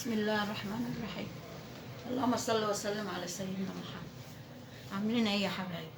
بسم الله الرحمن الرحيم. اللهم صل وسلم على سيدنا محمد. عاملين ايه يا حبايبي؟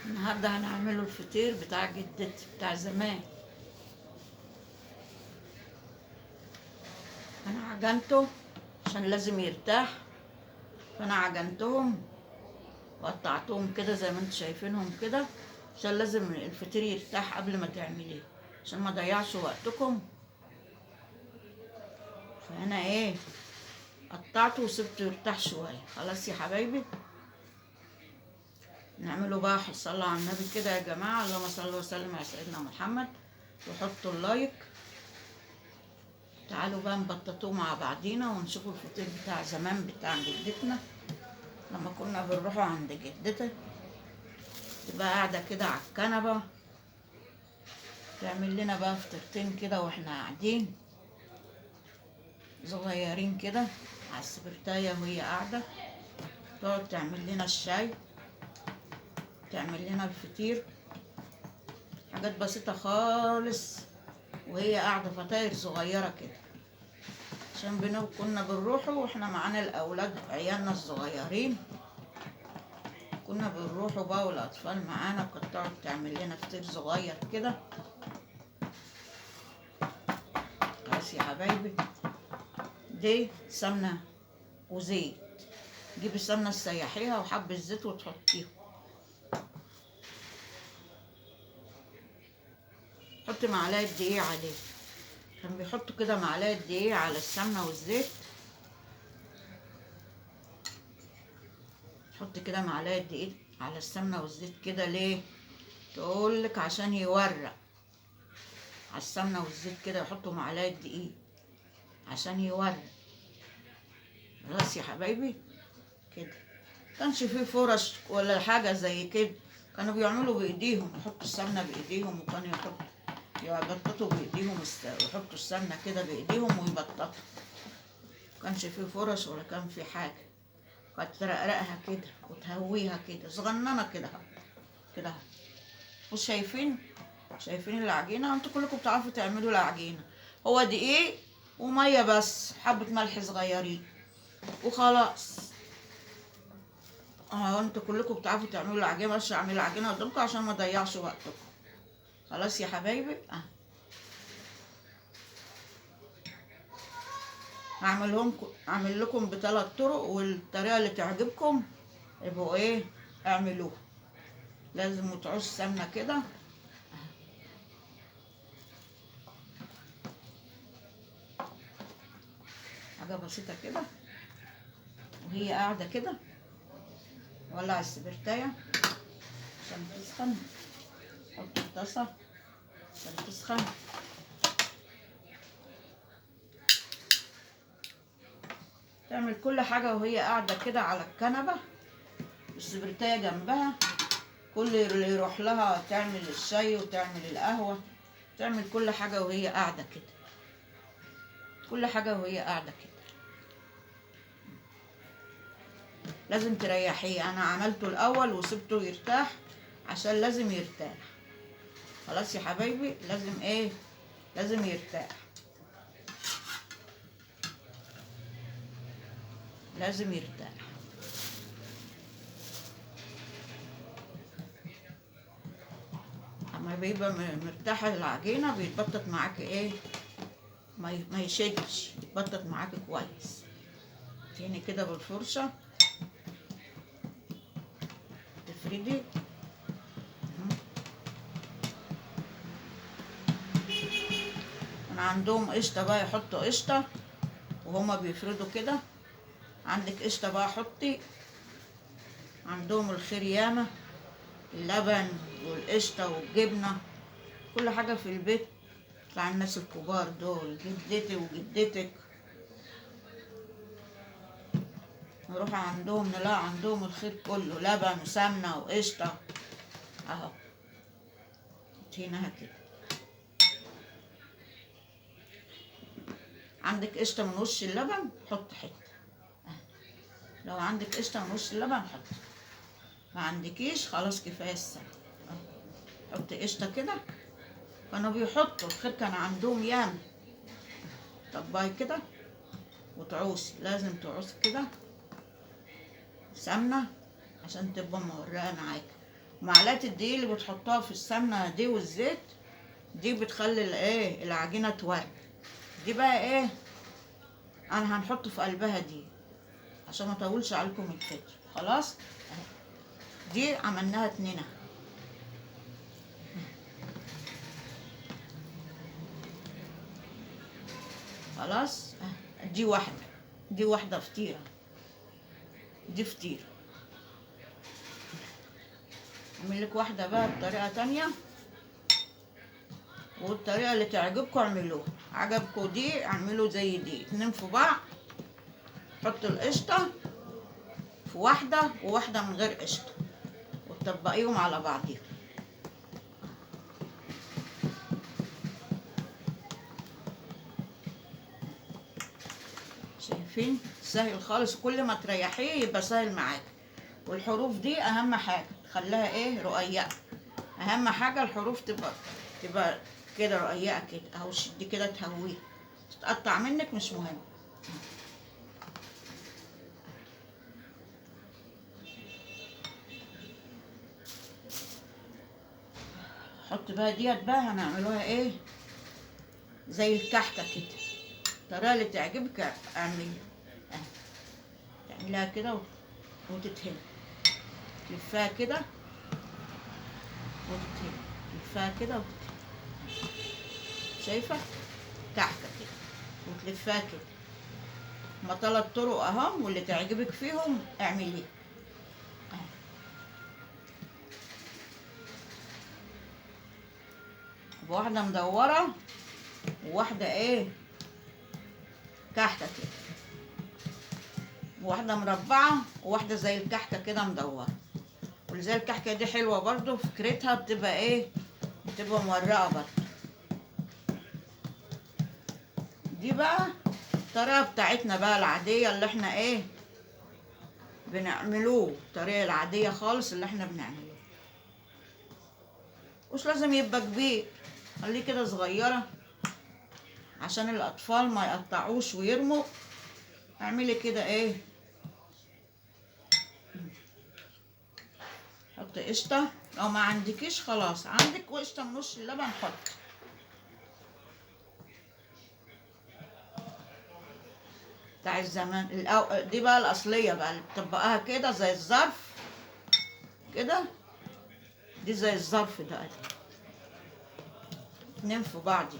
النهارده هنعمله الفطير بتاع جدتي بتاع زمان. انا عجنته عشان لازم يرتاح، فانا عجنتهم وقطعتهم كده زي ما انتم شايفينهم كده، عشان لازم الفطير يرتاح قبل ما تعمليه، عشان ما ضيعش وقتكم. فانا ايه، قطعته وسبته يرتاح شويه. خلاص يا حبايبي، نعمله بقى. صلوا على النبي كده يا جماعه، اللهم صل وسلم على سيدنا محمد، وحطوا اللايك. تعالوا بقى نبططوه مع بعضينا ونشوفوا الفطير بتاع زمان بتاع جدتنا، لما كنا بنروحوا عند جدتي تبقى قاعده كده على الكنبه تعمل لنا بقى فطيرتين كده واحنا قاعدين صغيرين كده على السبرتايه، وهي قاعده تقعد تعمل لنا الشاي، تعمل لنا الفطير، حاجات بسيطه خالص، وهي قاعده فطاير صغيره كده. عشان كنا بنروحوا واحنا معانا الاولاد عيالنا الصغيرين، كنا بنروحوا بقى والاطفال معانا، كانت تقعد تعمل لنا فطير صغير كده. بس يا حبايبي، دي سمنه وزيت، جيبي السمنه تسيحيها وحبه زيت وتحطيهم، حطي معلقه دقيق عليه. كانوا بيحطوا كده معلقه دقيق على السمنه والزيت، حطي كده معلقه دقيق على السمنه والزيت كده. ليه؟ تقولك عشان يورق على السمنه والزيت كده، يحطوا معلقه دقيق عشان يورق. خلاص يا حبايبي كده. كانش فيه فرش ولا حاجه زي كده، كانوا بيعملوا بايديهم، يحطوا السمنه بايديهم، وكانوا يبططوا بايديهم، يحطوا السمنه كده بايديهم ويبططوا. مكانش فيه فرش ولا كان فيه حاجه، كانت ترقرقها كده وتهويها كده صغننه كده كده. وشايفين العجينه؟ انتوا كلكم بتعرفوا تعملوا العجينه، هو دقيق وميه بس، حبه ملح صغيرين وخلاص. انتوا كلكم بتعرفوا تعملوا العجينه، بس اعملوا العجينه قدامكم عشان ما اضيعش وقتكم. خلاص يا حبايبي، اعمل لكم بثلاث طرق، والطريقه اللي تعجبكم يبقوا ايه اعملوها. لازم تعوز سمنه كده، حاجه بسيطه كده، وهي قاعده كده. ولع السبرتايه عشان تسخن، حط الطاسه عشان تسخن. تعمل كل حاجه وهي قاعده كده على الكنبه، السبرتايه جنبها. كل اللي يروح لها تعمل الشاي وتعمل القهوه، تعمل كل حاجه وهي قاعده كده، كل حاجه وهي قاعده كده. لازم تريحيه. انا عملته الاول وسبته يرتاح عشان لازم يرتاح. خلاص يا حبايبي، لازم ايه، لازم يرتاح، لازم يرتاح. اما بيبقى مرتاح العجينه بيتبطط معاك ايه، ما يشدش، يتبطط معاك كويس. تاني كده بالفرشه تفردي. انا عندهم قشطه بقى، يحطوا قشطه وهما بيفردوا كده. عندك قشطه بقى حطي، عندهم الخير ياما، اللبن والقشطه والجبنه، كل حاجه في البيت بتاع الناس الكبار دول، جدتي وجدتك. نروح عندهم نلاقي عندهم الخير كله، لبن وسمنه وقشطه اهو. هنا كده عندك قشطه من وش اللبن حط حته، لو عندك قشطه من وش اللبن حط، ما عندكيش خلاص كفايه السمنه. حط قشطه كده. كانوا بيحطوا الخير، كان عندهم ياما طبقي كده وتعوصي، لازم تعوصي كده سمنة عشان تبقى مورقة معاك. معلقة الدقيق اللي بتحطها في السمنة دي والزيت دي بتخلي الايه العجينة تورق. دي بقى ايه انا هنحط في قلبها دي عشان ما اطولش عليكم الفيديو. خلاص اهي دي عملناها اتنين اهي. خلاص اهي دي واحدة، دي واحدة فطيرة، دي فطيرة. اعمل لك واحدة بقى بطريقة تانية، والطريقة اللي تعجبكم اعملوها. عجبكم دي اعملوا زي دي اتنين في بعض، حطوا القشطة في واحدة وواحدة من غير قشطة وتطبقيهم على بعضيهم. شايفين سهل خالص، كل ما تريحيه يبقى سهل معاك. والحروف دي اهم حاجة تخليها ايه رقيقة، اهم حاجة الحروف تبقى كده رقيقة كده اهو. شدي كده تهويه، تتقطع منك مش مهم. حط بقى ديت بقى هنعملوها ايه زي الكحكة كده، الطريقة اللي تعجبك اعمليها. تعمليها كده وتتهني، تلفها كده وتتهني، تلفها كده وتتهني. شايفة كحكة كده وتلفها كده. هما 3 طرق اهم، واللي تعجبك فيهم اعمليها. واحدة مدورة وواحدة ايه كحكة كده، وواحدة مربعة وواحدة زي الكحكة كده مدورة. واللي زي الكحكة دي حلوة برضو، فكرتها بتبقى ايه بتبقى مورقة برضو. دي بقى الطريقة بتاعتنا بقى العادية اللي احنا ايه بنعملوه، الطريقة العادية خالص اللي احنا بنعملوه. مش لازم يبقى كبير، خليه كده صغيرة عشان الأطفال ما يقطعوش ويرموا. اعملي كده ايه، حط قشطة، لو ما عندكيش خلاص عندك قشطة من نص اللبن حط. بتاع الزمان دي بقى الأصلية بقى اللي بتطبقها كده زي الظرف كده، دي زي الظرف ده دي. اتنين في بعض دي.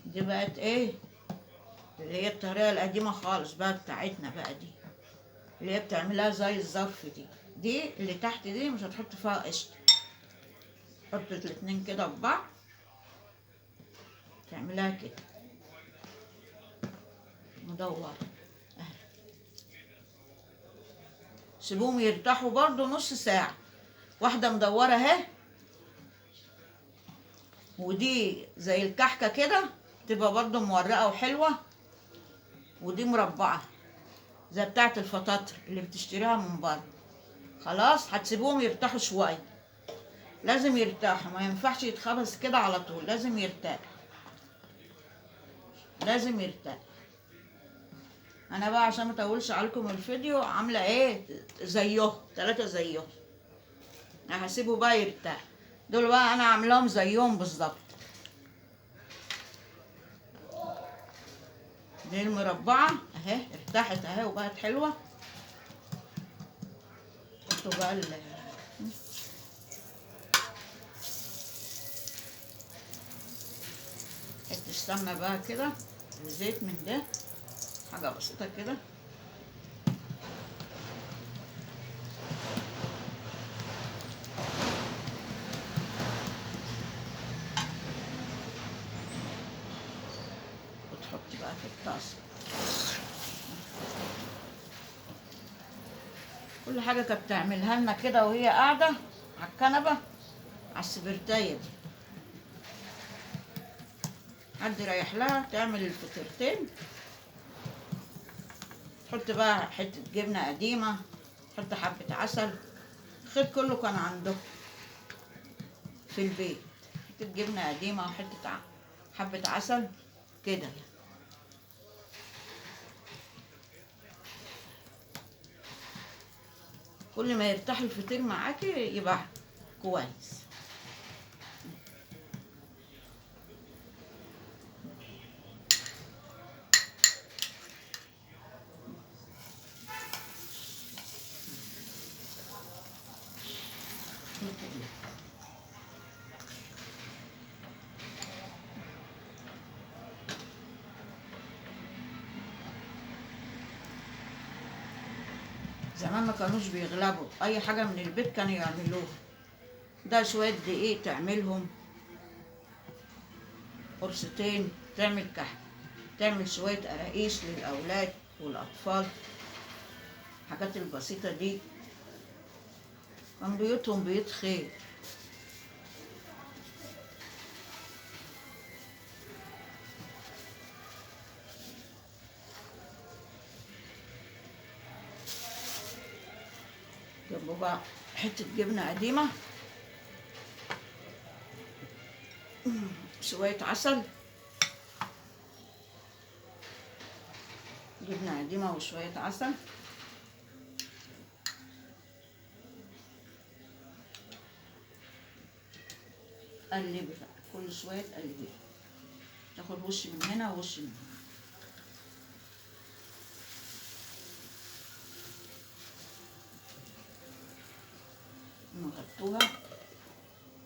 دي بقت ايه اللي هي الطريقة القديمة خالص بقى بتاعتنا بقى دي، اللي هي بتعملها زي الظرف دي. دي اللي تحت دي مش هتحط فيها قشطة، حط الاتنين كده في بعض تعملها كده مدورة اهي. سيبوهم يرتاحوا برضو نص ساعة. واحدة مدورة اهي، ودي زي الكحكة كده تبقى برضو مورقة وحلوة، ودي مربعة زي بتاعة الفطاطر اللي بتشتريها من بره. خلاص هتسيبوهم يرتاحوا شوية، لازم يرتاحوا، ما ينفعش يتخبز كده على طول، لازم يرتاح، لازم يرتاح. انا بقى عشان ما اطولش عليكم الفيديو عامله ايه زيهم 3 زيهم، انا هسيبه بقى يرتاح. دول بقى انا عاملاهم زيهم بالظبط. دي المربعه اهي ارتاحت اهي وبقت حلوه. حطوا بقى حته السمنه بقى كده وزيت من ده، حاجه بسيطه كده. وتحطي بقى في الطاسه كل حاجه كانت تعملها لنا كده وهي قاعده على الكنبه على السبرتايه دي. حد رايح لها تعمل الفطيرتين تحط بقى حتة جبنة قديمة، تحط حبة عسل. الخير كله كان عندهم في البيت، حتة جبنة قديمة وحتة حبة عسل كده. كل ما يرتاح الفطير معاكي يبقى كويس. زمان ما كانوش بيغلبوا اي حاجة من البيت، كانوا يعملوها. ده شوية دقيق تعملهم قرصتين، تعمل كحك، تعمل شوية قراقيش للأولاد والأطفال. الحاجات البسيطة دي كان بيوتهم بيوت خير. جنبه بقى حتة جبنة قديمة، شوية عسل، جبنة قديمة وشوية عسل. قلبي بقى كل شوية تقلبي، تاخد وش من هنا ووش من هنا. نغطوها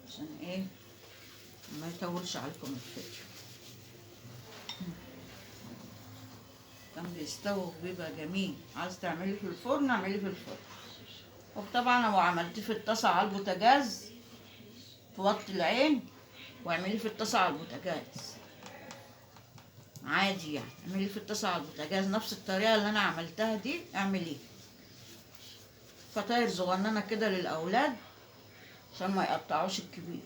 عشان ايه ما يطولش عليكم الفيديو. كان بيستوي وبيبقى جميل. عايز تعمليه في الفرن اعمليه في الفرن، وطبعا لو عملتيه في الطاسة على البوتاجاز توطي العين واعمليه في الطاسة على البوتاجاز عادي. يعني اعمليه في الطاسة على البوتاجاز نفس الطريقة اللي انا عملتها دي، اعمليه فطاير صغننة كده للأولاد عشان ما يقطعوش الكبير.